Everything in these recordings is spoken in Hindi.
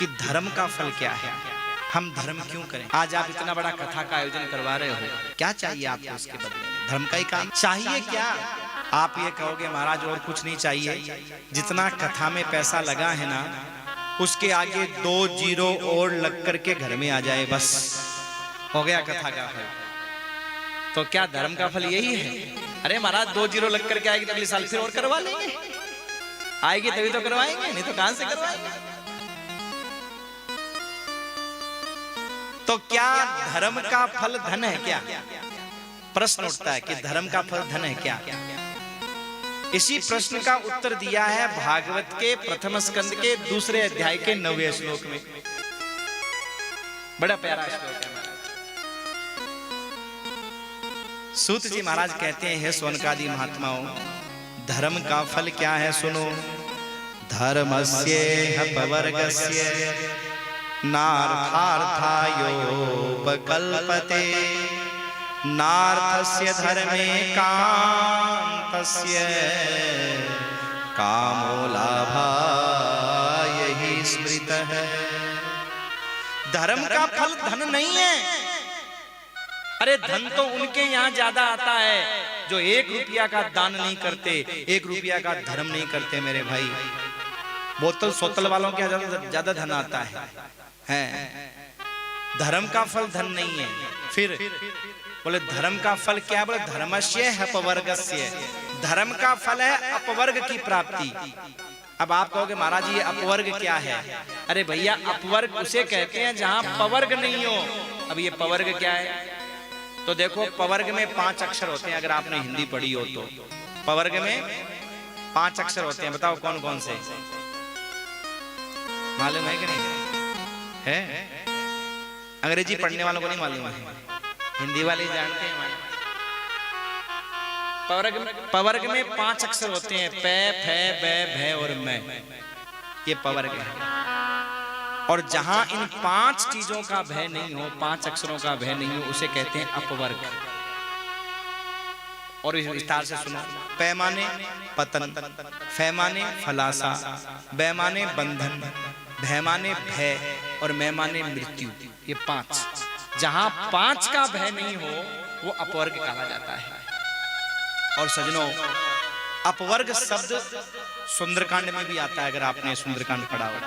कि धर्म का फल क्या है, हम धर्म क्यों करें। आज आप इतना बड़ा कथा का आयोजन करवा रहे हो, क्या चाहिए आपको उसके बदले में? धर्म का ही काम चाहिए क्या? आप ये कहोगे महाराज और कुछ नहीं चाहिए, जितना कथा में पैसा लगा है ना उसके आगे 2 जीरो और लग करके घर में आ जाए, बस हो गया कथा का फल। तो क्या धर्म का फल यही है? अरे महाराज 2 जीरो लग करके आएगी तो अगले साल फिर और करवा लेंगे, आएगी तभी तो करवाएंगे, नहीं तो कहां से करवाएंगे। तो क्या धर्म का फल धन है क्या? प्रश्न उठता है कि धर्म का फल धन है क्या? इसी प्रश्न का उत्तर दिया है भागवत के प्रथम स्कंद के 2 अध्याय के 9वें श्लोक में। बड़ा प्यारा श्लोक है। सूत जी महाराज कहते हैं, हे शौनकादि महात्माओं, धर्म का फल क्या है सुनो। धर्मस्य पवर्गस्य नार्थार्थायोपकल्पते नार्थस्य धर्मे कान्तस्य कामो लाभाय हि स्मृतः। धर्म का फल धन नहीं है। अरे धन तो उनके यहाँ ज्यादा आता है जो 1 रुपया का दान नहीं करते, 1 रुपया का धर्म नहीं करते। मेरे भाई, बोतल सोतल वालों के ज्यादा धन आता है। धर्म का फल धन नहीं है। फिर बोले धर्म का फल क्या? बोले धर्मस्य अपवर्गस्य, धर्म का फल है अपवर्ग की प्राप्ति। अब आप कहोगे महाराज ये अपवर्ग क्या है? अरे भैया अपवर्ग उसे कहते हैं जहां पवर्ग नहीं हो। अब ये पवर्ग क्या है? तो देखो पवर्ग में 5 अक्षर होते हैं, अगर आपने हिंदी पढ़ी हो तो। पवर्ग में 5 अक्षर होते हैं, बताओ कौन कौन से? मालूम है कि नहीं है? अंग्रेजी पढ़ने वालों को नहीं मालूम है, हिंदी वाले जानते हैं। पवर्ग में 5 अक्षर होते हैं, पे, फे, बे, भे और मैं। ये पवर्ग है। और जहां इन 5 चीजों का भय नहीं हो, 5 अक्षरों का भय नहीं हो, उसे कहते हैं अपवर्ग। और विस्तार से सुनो। पैमाने पतन, फैमाने फलासा, बैमाने बंधन, भयमाने भय और मैमाने मृत्यु। ये 5, जहां 5 का भय नहीं हो वो अपवर्ग कहा जाता है। और सजनों, अपवर्ग शब्द सुंदरकांड में भी आता है, अगर आपने सुंदरकांड पढ़ा हो।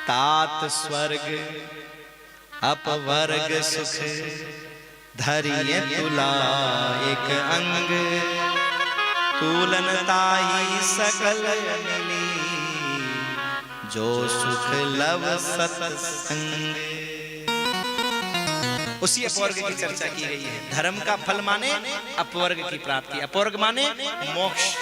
तात स्वर्ग अपवर्ग सुख धरिये तुला एक अंग तुलनताई सकल मिली जो सुख लव सत्संग। उसी अपवर्ग की चर्चा की गई है। धर्म का फल माने अपवर्ग की प्राप्ति, अपवर्ग माने मोक्ष।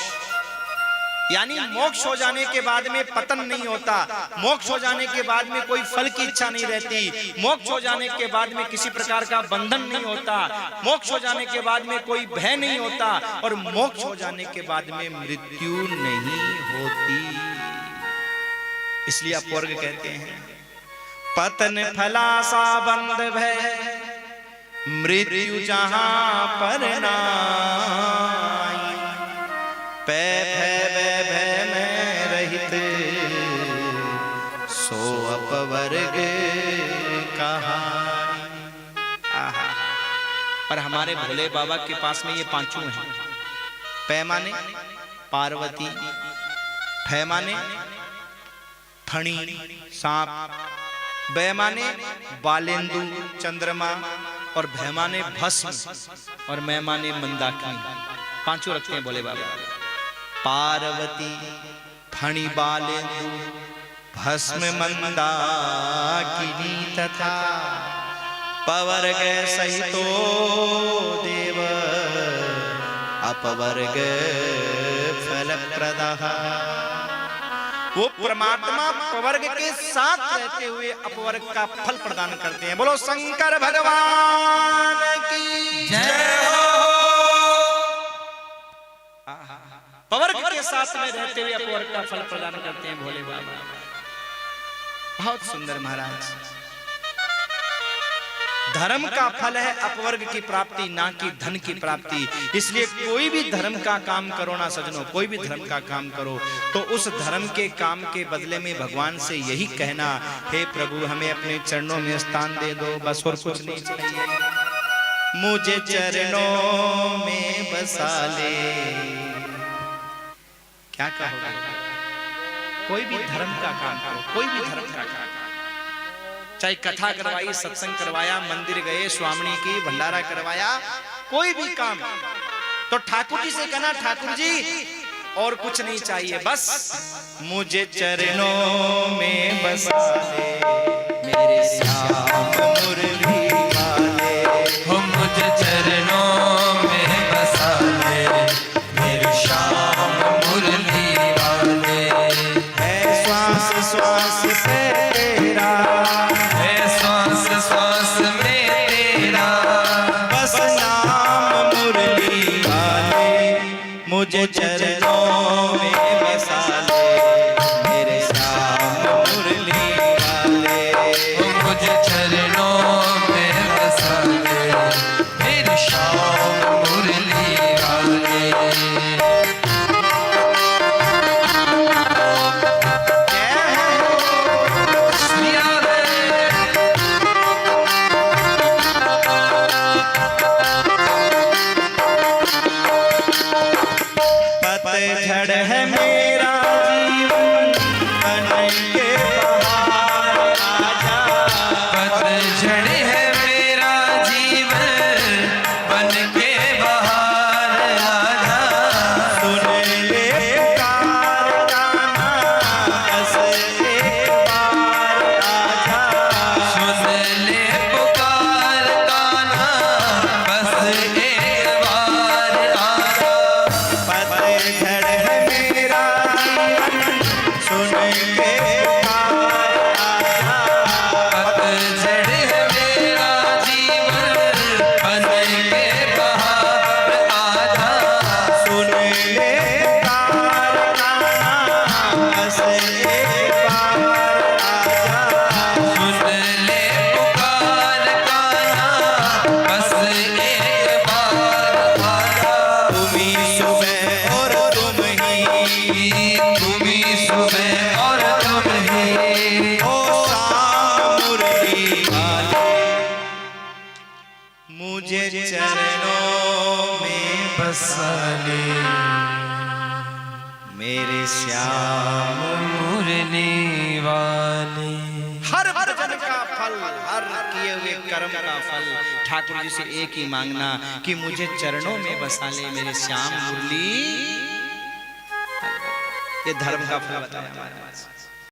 यानी मोक्ष हो जाने के बाद में पतन नहीं होता, मोक्ष हो जाने के बाद में कोई फल की इच्छा नहीं रहती, मोक्ष हो जाने के बाद में किसी प्रकार का बंधन नहीं होता, मोक्ष हो जाने के बाद में कोई भय नहीं होता, और मोक्ष हो जाने के बाद में मृत्यु नहीं होती। इसलिए अपवर्ग कहते हैं। पतन फलासा बंध भय मृत्यु जहां पर नाई, पै भय में रहित सो अपवर्ग कहानी। पर हमारे भोले बाबा के पास में ये 5 हैं। पैमाने पार्वती, फैमाने फणी सांप, बैमाने बालेंदु चंद्रमा, और भैमाने भस्म, और मैमाने मंदाकिनी। 5 रखते हैं भोले बाबा। पार्वती फणी बालेंदु भस्म मंदाकिनी तथा पवर्ग सहितो देव अपवर्ग फलप्रदः। वो परमात्मा पवर्ग के साथ रहते हुए अपवर्ग का फल प्रदान करते हैं। बोलो शंकर भगवान की जय हो। पवर्ग के साथ में रहते हुए अपवर्ग का फल प्रदान करते हैं भोले बाबा। बहुत सुंदर महाराज। धर्म का फल है अपवर्ग की प्राप्ति, ना कि धन की प्राप्ति। इसलिए कोई भी धर्म का काम करो ना सजनों, कोई भी धर्म का काम करो तो उस धर्म के काम के बदले में भगवान से यही कहना, हे प्रभु हमें अपने चरणों में स्थान दे दो, बस और कुछ नहीं चाहिए। मुझे चरणों में बसा ले। क्या कहोगे? कोई भी धर्म का काम करो, कोई भी धर्म का काम, चाहे कथा करवाई, सत्संग करवाया, मंदिर गए, स्वामिनी की भंडारा करवाया, कोई भी काम, तो ठाकुर जी से कहना, ठाकुर जी और कुछ नहीं चाहिए, बस मुझे चरणों में बसा ले मेरे श्याम मुरली वाले। हो मुझे चरणों में बसा ले मेरे श्याम मुरली वाले। है श्वास श्वास पे तेरा, श्वास में तेरा, बस नाम मुरली वाले। मुझे चरणों में बसा ले मेरे श्याम मुरली वाले। मुझे चरणों में बसा ले मेरे श्याम मुरली वाले। पतझड़ है मेरा जीवन बन के बहार आजा। पतझड़ है मेरा जीवन बन के बहार आजा। सुन ले पुकार गाना बस एक बार आजा। सुन ले पुकार गाना बस एक बार आजा। पतझड़ है मेरा जीवन सुन के पुकार आजा। पतझड़ है मेरा जीवन बन के बहार आजा। सुन ले पुकार गाना बस एक बार आजा। सुन ले पुकार गाना बस एक बार आजा। तुम ही सुबह और तुम ही, तुम ही सुबह और तुम ही, ओ श्याम मुरली वाले। मुझे चरणों में बसा ले मेरे श्याम। मुरली वाले। हर भजन का फल, हर किए हुए कर्म का फल ठाकुर जी से एक ही मांगना कि मुझे चरणों में बसा ले मेरे श्याम मुरली। ये धर्म का फल बताया हमारे पास।